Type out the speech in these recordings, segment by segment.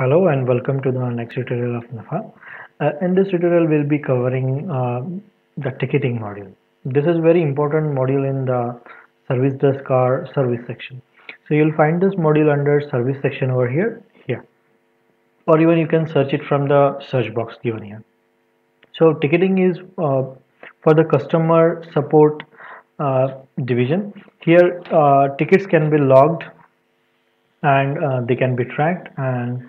Hello and welcome to the next tutorial of NAFA. In this tutorial, we'll be covering the ticketing module. This is very important module in the service desk or service section. So you'll find this module under service section over here, or even you can search it from the search box given here. So ticketing is for the customer support division. Here, tickets can be logged and they can be tracked, and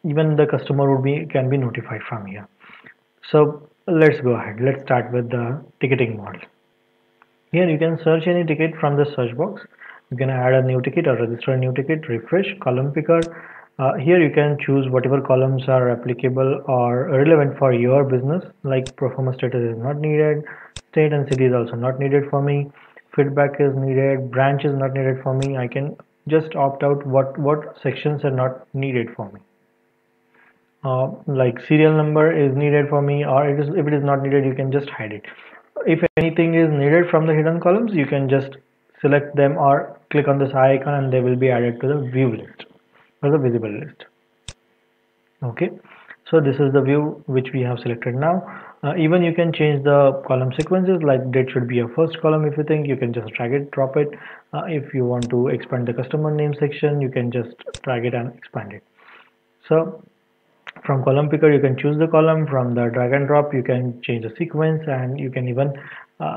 even the customer would be can be notified from here. So let's go ahead. Let's start with the ticketing model. Here you can search any ticket from the search box. You can add a new ticket or register a new ticket, refresh, column picker. Here you can choose whatever columns are applicable or relevant for your business, like performance status is not needed, state and city is also not needed for me, feedback is needed, branch is not needed for me. I can just opt out what sections are not needed for me. Like serial number is needed for me, or if it is not needed, you can just hide it. If anything is needed from the hidden columns, you can just select them or click on this icon and they will be added to the view list or the visible list. Okay, so this is the view which we have selected now. Even you can change the column sequences, like date should be a first column. If you think, you can just drag it, drop it. If you want to expand the customer name section, you can just drag it and expand it. So from column picker, you can choose the column. From the drag and drop, you can change the sequence, and you can even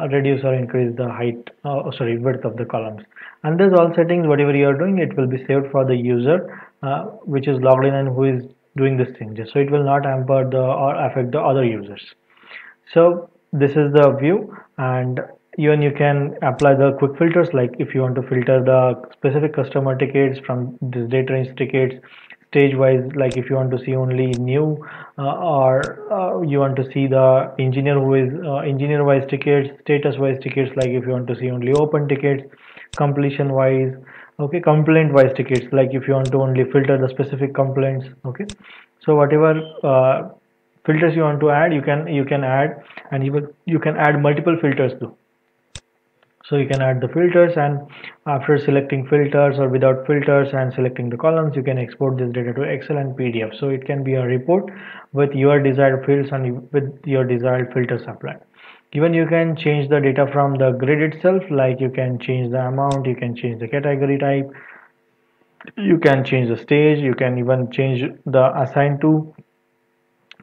reduce or increase the height, width of the columns. And there's all settings. Whatever you are doing, it will be saved for the user which is logged in and who is doing this changes. So it will not hamper the or affect the other users. So this is the view, and even you can apply the quick filters, like if you want to filter the specific customer tickets from this date range tickets stage wise, like if you want to see only new or you want to see the engineer who is engineer wise tickets, status wise tickets, like if you want to see only open tickets, completion wise, okay, complaint wise tickets, like if you want to only filter the specific complaints. Okay, so whatever filters you want to add, you can add, and even you can add multiple filters too. So you can add the filters, and after selecting filters or without filters and selecting the columns, you can export this data to Excel and PDF. So it can be a report with your desired fields and with your desired filters applied. Even you can change the data from the grid itself, like you can change the amount, you can change the category type, you can change the stage, you can even change the assigned to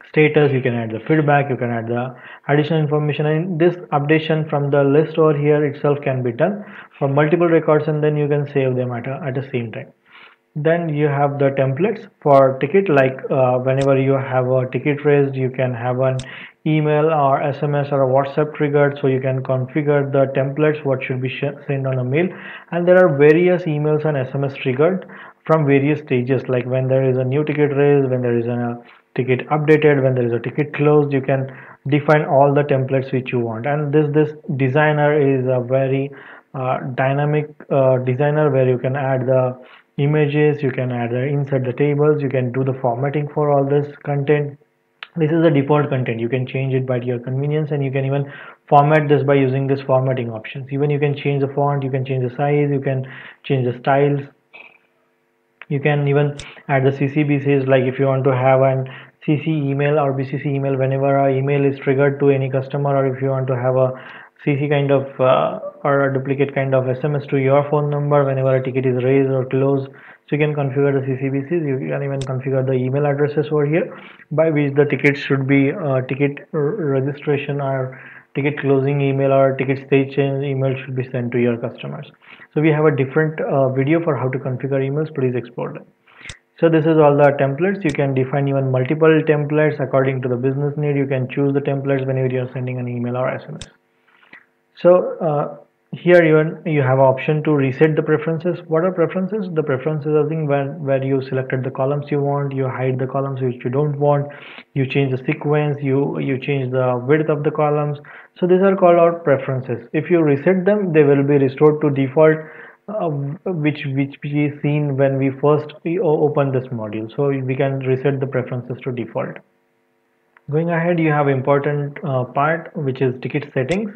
status, you can add the feedback, you can add the additional information, and this updation from the list over here itself can be done for multiple records, and then you can save them at the same time. Then you have the templates for ticket, like whenever you have a ticket raised, you can have an email or SMS or a WhatsApp triggered, so you can configure the templates what should be sent on a mail. And there are various emails and SMS triggered from various stages, like when there is a new ticket raised, when there is a ticket updated, when there is a ticket closed. You can define all the templates which you want, and this designer is a very dynamic designer, where you can add the images, you can add insert the tables, you can do the formatting for all this content. This is the default content. You can change it by your convenience, and you can even format this by using this formatting options. Even you can change the font, you can change the size, you can change the styles. You can even add the CCBCs, like if you want to have an CC email or BCC email whenever a email is triggered to any customer, or if you want to have a CC kind of or a duplicate kind of SMS to your phone number whenever a ticket is raised or closed. So you can configure the CCBCs. You can even configure the email addresses over here by which the ticket should be ticket registration or ticket closing email or ticket stage change email should be sent to your customers. So we have a different video for how to configure emails. Please explore them. So this is all the templates. You can define even multiple templates according to the business need. You can choose the templates whenever you are sending an email or SMS. So here you have an option to reset the preferences. What are preferences? The preferences are thing where you selected the columns you want, you hide the columns which you don't want, you change the sequence, you change the width of the columns. So these are called out preferences. If you reset them, they will be restored to default, which we seen when we first open this module. So we can reset the preferences to default. Going ahead, you have important part, which is ticket settings.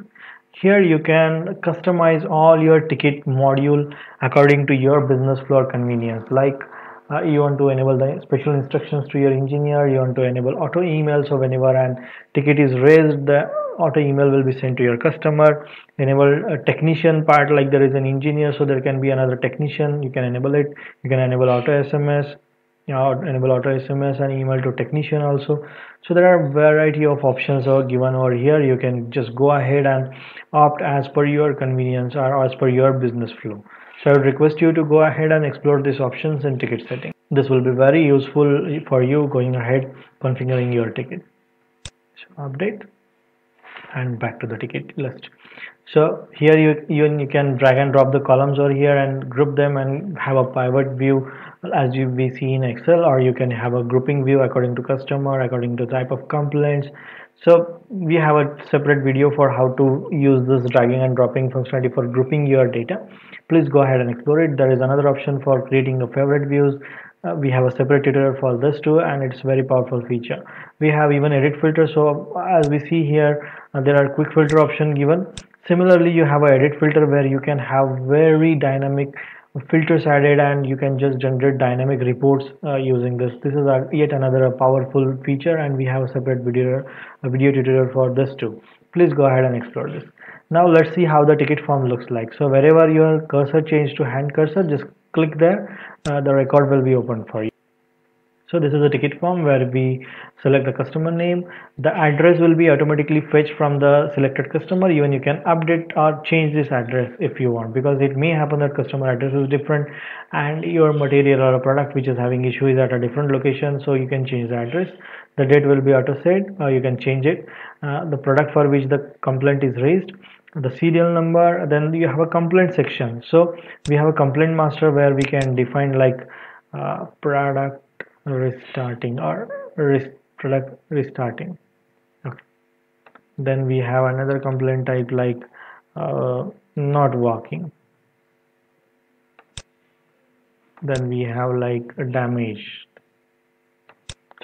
Here you can customize all your ticket module according to your business flow or convenience. Like You want to enable the special instructions to your engineer, you want to enable auto email, so whenever an ticket is raised, the auto email will be sent to your customer. Enable a technician part, like there is an engineer, so there can be another technician, you can enable it. You can enable auto SMS, enable auto SMS and email to technician also. So there are variety of options are given over here. You can just go ahead and opt as per your convenience or as per your business flow. So I would request you to go ahead and explore these options in ticket setting. This will be very useful for you going ahead configuring your ticket. So update and back to the ticket list. So here you can drag and drop the columns over here and group them and have a pivot view as we see in Excel, or you can have a grouping view according to customer, according to type of complaints. So we have a separate video for how to use this dragging and dropping functionality for grouping your data. Please go ahead and explore it. There is another option for creating the favorite views. We have a separate tutorial for this too, and it's very powerful feature. We have even edit filter. So as we see here, there are quick filter option given. Similarly, you have a edit filter where you can have very dynamic filters added, and you can just generate dynamic reports using this. This is yet another powerful feature, and we have a separate video tutorial for this too. Please go ahead and explore this. Now let's see how the ticket form looks like. So wherever your cursor change to hand cursor, just click there. The record will be open for you. So this is a ticket form where we select the customer name. The address will be automatically fetched from the selected customer. Even you can update or change this address if you want, because it may happen that customer address is different and your material or a product which is having issue is at a different location. So you can change the address. The date will be auto set, or you can change it. The product for which the complaint is raised, the serial number. Then you have a complaint section. So we have a complaint master where we can define like product restarting or product restarting. Okay. Then we have another complaint type like not working. Then we have like damage.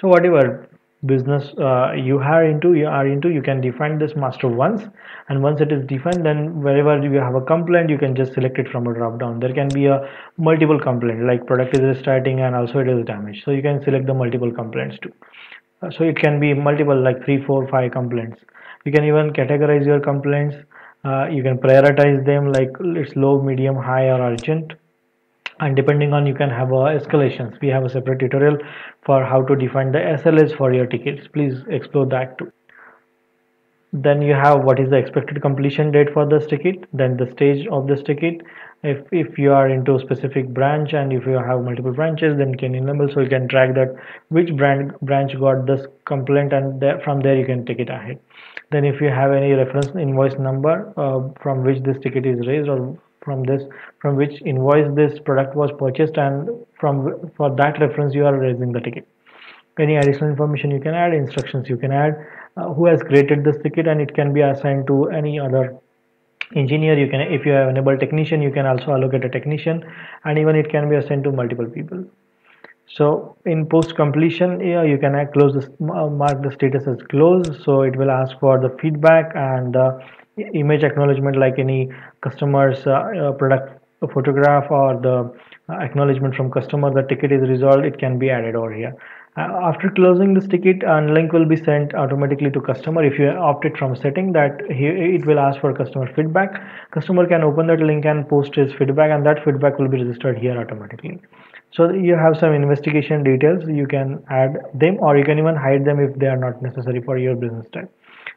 So whatever business you are into, you can define this master once, and once it is defined, then wherever you have a complaint, you can just select it from a drop down. There can be a multiple complaint like product is restarting and also it is damaged, so you can select the multiple complaints too. So it can be multiple like 3, 4, 5 complaints. You can even categorize your complaints. You can prioritize them like it's low, medium, high, or urgent, and depending on, you can have escalations. We have a separate tutorial for how to define the SLAs for your tickets. Please explore that too. Then you have what is the expected completion date for this ticket, then the stage of this ticket. If you are into a specific branch and if you have multiple branches, then you can enable, so you can track that which branch got this complaint, and from there you can take it ahead. Then if you have any reference invoice number from which this ticket is raised, or from which invoice this product was purchased, and for that reference you are raising the ticket. Any additional information you can add, instructions you can add, who has created this ticket, and it can be assigned to any other engineer. You can, if you have enabled technician, you can also allocate a technician, and even it can be assigned to multiple people. So in post completion, you can close this, mark the status as closed, so it will ask for the feedback and the image acknowledgement, like any customer's product photograph or the acknowledgement from customer the ticket is resolved, it can be added over here. After closing this ticket, a link will be sent automatically to customer. If you opted from setting that, it will ask for customer feedback. Customer can open that link and post his feedback, and that feedback will be registered here automatically. So you have some investigation details, you can add them, or you can even hide them if they are not necessary for your business type.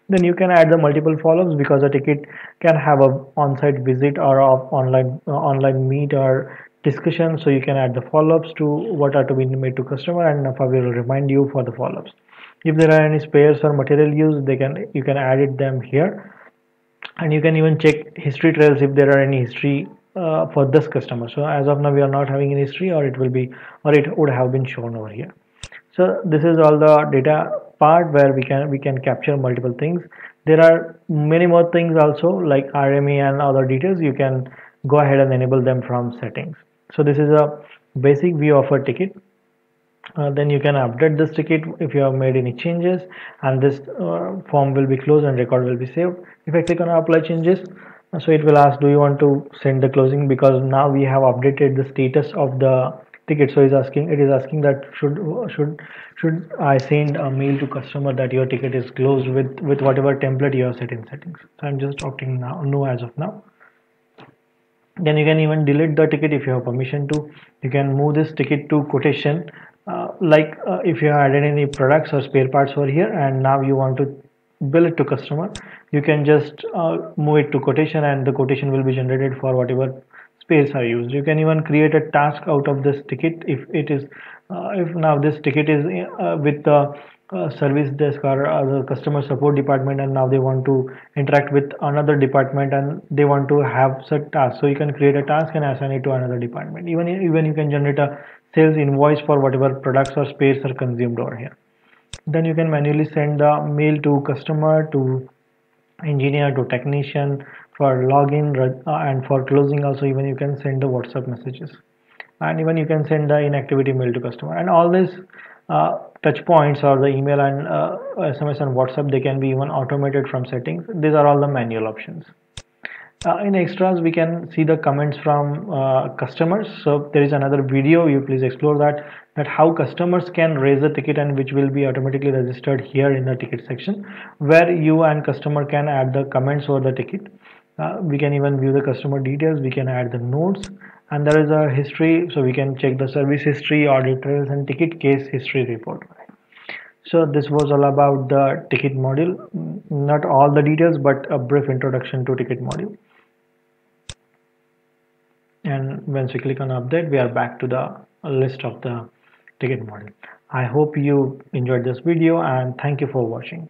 Then you can add the multiple follow-ups, because a ticket can have a on-site visit or online meet or discussion. So you can add the follow-ups to what are to be made to customer, and Nafa will remind you for the follow-ups. If there are any spares or material used, you can add them here, and you can even check history trails if there are any history for this customer. So as of now we are not having any history, or it would have been shown over here. So this is all the data part where we can capture multiple things. There are many more things also, like RME and other details. You can go ahead and enable them from settings. So this is a basic view of a ticket. Then you can update this ticket if you have made any changes, and this form will be closed and record will be saved. If I click on apply changes, so it will ask, do you want to send the closing, because now we have updated the status of the ticket. So it is asking that should I send a mail to customer that your ticket is closed with whatever template you have set in settings. So I'm just opting now no as of now. Then you can even delete the ticket if you have permission to. You can move this ticket to quotation, if you added any products or spare parts over here and now you want to bill it to customer, you can just move it to quotation and the quotation will be generated for whatever space are used. You can even create a task out of this ticket if it is if now this ticket is with the service desk or the customer support department and now they want to interact with another department and they want to have such task, so you can create a task and assign it to another department. Even you can generate a sales invoice for whatever products or space are consumed over here. Then you can manually send the mail to customer, to engineer, to technician for login and for closing also. Even you can send the WhatsApp messages and even you can send the inactivity mail to customer, and all these touch points or the email and SMS and WhatsApp, they can be even automated from settings. These are all the manual options. In extras we can see the comments from customers. So there is another video, you please explore that how customers can raise a ticket and which will be automatically registered here in the ticket section, where you and customer can add the comments over the ticket. We can even view the customer details, we can add the notes, and there is a history, so we can check the service history, audit trails, and ticket case history report. So this was all about the ticket module, not all the details but a brief introduction to ticket module. And once we click on update, we are back to the list of the ticket module. I hope you enjoyed this video and thank you for watching.